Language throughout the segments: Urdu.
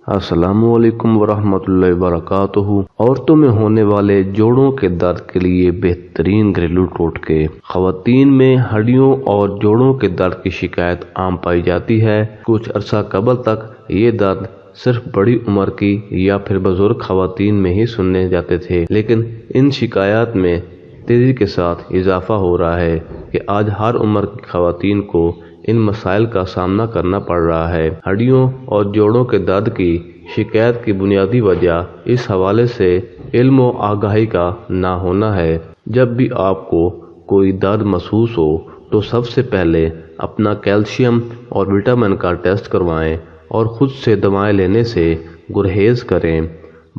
السلام علیکم ورحمۃ اللہ وبرکاتہ۔ عورتوں میں ہونے والے جوڑوں کے درد کے لیے بہترین گھریلو ٹوٹکے۔ خواتین میں ہڈیوں اور جوڑوں کے درد کی شکایت عام پائی جاتی ہے۔ کچھ عرصہ قبل تک یہ درد صرف بڑی عمر کی یا پھر بزرگ خواتین میں ہی سننے جاتے تھے، لیکن ان شکایات میں تیزی کے ساتھ اضافہ ہو رہا ہے کہ آج ہر عمر کی خواتین کو ان مسائل کا سامنا کرنا پڑ رہا ہے۔ ہڈیوں اور جوڑوں کے درد کی شکایت کی بنیادی وجہ اس حوالے سے علم و آگاہی کا نہ ہونا ہے۔ جب بھی آپ کو کوئی درد محسوس ہو تو سب سے پہلے اپنا کیلشیم اور وٹامن کا ٹیسٹ کروائیں اور خود سے دوائیں لینے سے گریز کریں۔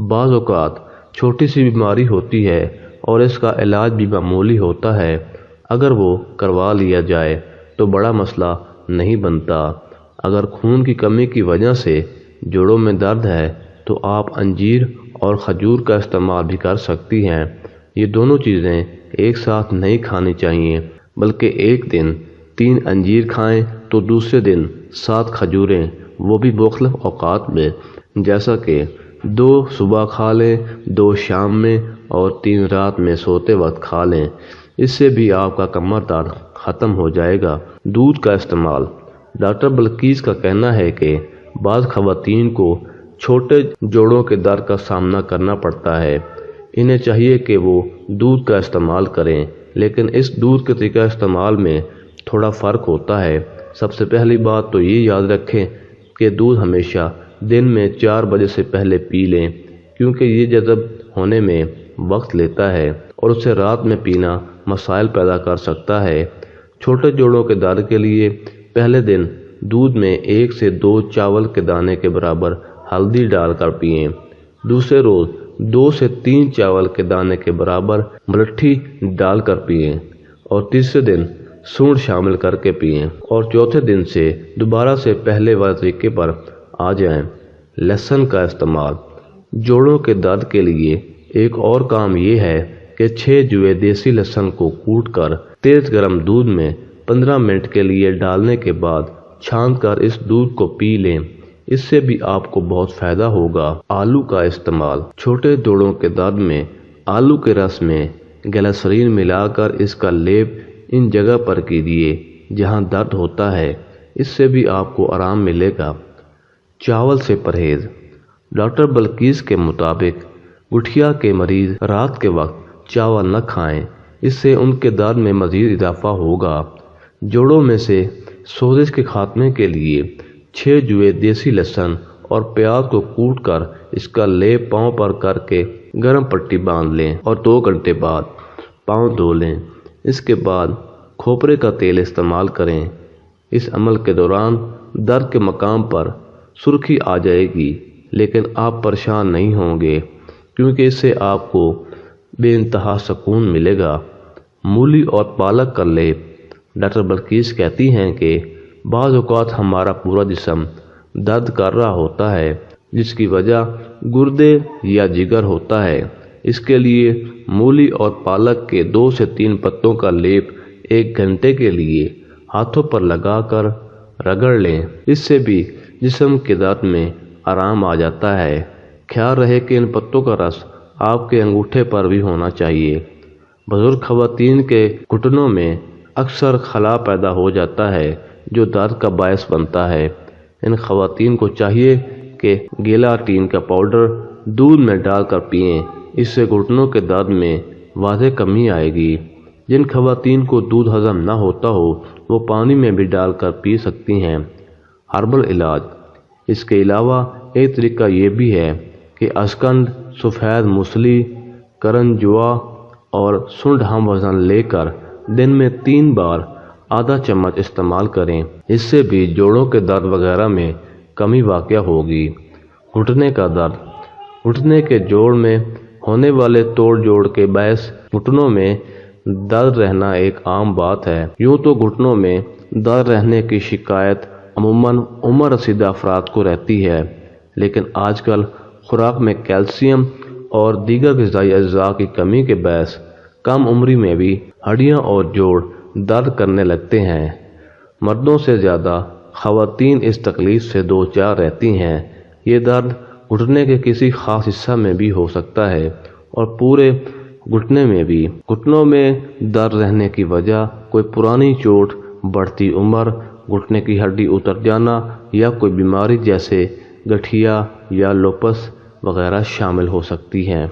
بعض اوقات چھوٹی سی بیماری ہوتی ہے اور اس کا علاج بھی معمولی ہوتا ہے۔ اگر وہ کروا لیا جائے تو بڑا مسئلہ نہیں بنتا۔ اگر خون کی کمی کی وجہ سے جوڑوں میں درد ہے تو آپ انجیر اور کھجور کا استعمال بھی کر سکتی ہیں۔ یہ دونوں چیزیں ایک ساتھ نہیں کھانی چاہیے، بلکہ ایک دن 3 انجیر کھائیں تو دوسرے دن 7 کھجوریں، وہ بھی مختلف اوقات میں، جیسا کہ 2 صبح کھا لیں، 2 شام میں اور 3 رات میں سوتے وقت کھا لیں۔ اس سے بھی آپ کا کمر درد ختم ہو جائے گا۔ دودھ کا استعمال۔ ڈاکٹر بلقیس کا کہنا ہے کہ بعض خواتین کو چھوٹے جوڑوں کے درد کا سامنا کرنا پڑتا ہے۔ انہیں چاہیے کہ وہ دودھ کا استعمال کریں، لیکن اس دودھ کے طریقہ استعمال میں تھوڑا فرق ہوتا ہے۔ سب سے پہلی بات تو یہ یاد رکھیں کہ دودھ ہمیشہ دن میں 4 بجے سے پہلے پی لیں، کیونکہ یہ جذب ہونے میں وقت لیتا ہے اور اسے رات میں پینا مسائل پیدا کر سکتا ہے۔ چھوٹے جوڑوں کے درد کے لیے پہلے دن دودھ میں 1 سے 2 چاول کے دانے کے برابر ہلدی ڈال کر پئیں۔ دوسرے روز 2 سے 3 چاول کے دانے کے برابر ملٹھی ڈال کر پئیں اور تیسرے دن سونڈ شامل کر کے پئیں اور چوتھے دن سے دوبارہ سے پہلے والے طریقے پر آ جائیں۔ لہسن کا استعمال۔ جوڑوں کے درد کے لیے ایک اور کام یہ ہے کہ 6 جوئے دیسی لہسن کو کوٹ کر تیز گرم دودھ میں 15 منٹ کے لیے ڈالنے کے بعد چھان کر اس دودھ کو پی لیں۔ اس سے بھی آپ کو بہت فائدہ ہوگا۔ آلو کا استعمال۔ چھوٹے جوڑوں کے درد میں آلو کے رس میں گلیسرین ملا کر اس کا لیپ ان جگہ پر کیجیے جہاں درد ہوتا ہے، اس سے بھی آپ کو آرام ملے گا۔ چاول سے پرہیز۔ ڈاکٹر بلقیس کے مطابق گٹھیا کے مریض رات کے وقت چاول نہ کھائیں، اس سے ان کے درد میں مزید اضافہ ہوگا۔ جوڑوں میں سے سوزش کے خاتمے کے لیے 6 جوئے دیسی لہسن اور پیاز کو کوٹ کر اس کا لیپ پاؤں پر کر کے گرم پٹی باندھ لیں اور 2 گھنٹے بعد پاؤں دھو لیں۔ اس کے بعد کھوپرے کا تیل استعمال کریں۔ اس عمل کے دوران درد کے مقام پر سرخی آ جائے گی، لیکن آپ پریشان نہیں ہوں گے، کیونکہ اس سے آپ کو بے انتہا سکون ملے گا۔ مولی اور پالک کا لیپ۔ ڈاکٹر بلقیس کہتی ہیں کہ بعض اوقات ہمارا پورا جسم درد کر رہا ہوتا ہے، جس کی وجہ گردے یا جگر ہوتا ہے۔ اس کے لیے مولی اور پالک کے 2 سے 3 پتوں کا لیپ 1 گھنٹے کے لیے ہاتھوں پر لگا کر رگڑ لیں۔ اس سے بھی جسم کے درد میں آرام آ جاتا ہے۔ خیال رہے کہ ان پتوں کا رس آپ کے انگوٹھے پر بھی ہونا چاہیے۔ بزرگ خواتین کے گھٹنوں میں اکثر خلا پیدا ہو جاتا ہے جو درد کا باعث بنتا ہے۔ ان خواتین کو چاہیے کہ گیلاٹین کا پاؤڈر دودھ میں ڈال کر پئیں، اس سے گھٹنوں کے درد میں واضح کمی آئے گی۔ جن خواتین کو دودھ ہضم نہ ہوتا ہو وہ پانی میں بھی ڈال کر پی سکتی ہیں۔ ہربل علاج۔ اس کے علاوہ ایک طریقہ یہ بھی ہے کہ اسکند، سفید موسلی، کرن جوا اور سنڈ ہم وزن لے کر دن میں 3 بار آدھا چمچ استعمال کریں۔ اس سے بھی جوڑوں کے درد وغیرہ میں کمی واقع ہوگی۔ گھٹنے کا درد۔ گھٹنے کے جوڑ میں ہونے والے توڑ جوڑ کے باعث گھٹنوں میں درد رہنا ایک عام بات ہے۔ یوں تو گھٹنوں میں درد رہنے کی شکایت عموماً عمر رسیدہ افراد کو رہتی ہے، لیکن آج کل خوراک میں کیلشیم اور دیگر غذائی اجزاء کی کمی کے باعث کم عمری میں بھی ہڈیاں اور جوڑ درد کرنے لگتے ہیں۔ مردوں سے زیادہ خواتین اس تکلیف سے دوچار رہتی ہیں۔ یہ درد گھٹنے کے کسی خاص حصہ میں بھی ہو سکتا ہے اور پورے گھٹنے میں بھی۔ گھٹنوں میں درد رہنے کی وجہ کوئی پرانی چوٹ، بڑھتی عمر، گھٹنے کی ہڈی اتر جانا یا کوئی بیماری جیسے گٹھیا یا لوپس وغیرہ شامل ہو سکتی ہیں۔